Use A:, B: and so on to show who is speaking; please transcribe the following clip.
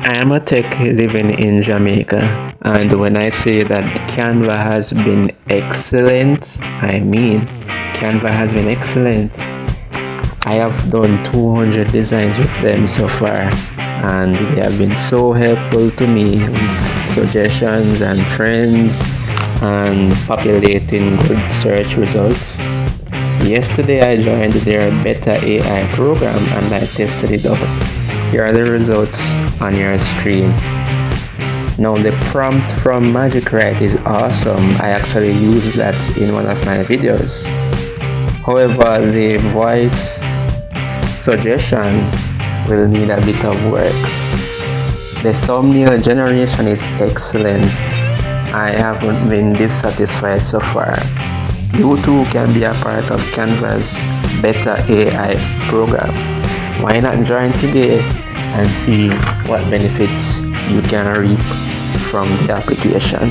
A: I am a tech living in Jamaica, and when I say that Canva has been excellent, I mean Canva has been excellent. I have done 200 designs with them so far, and they have been so helpful to me with suggestions and trends and populating good search results. Yesterday I joined their beta AI program and I tested it out. Here are the results on your screen. Now the prompt from Magic Write is awesome. I actually used that in one of my videos. However, the voice suggestion will need a bit of work. The thumbnail generation is excellent. I haven't been dissatisfied so far. You too can be a part of Canva's Beta AI program. Why not join today and see what benefits you can reap from the application?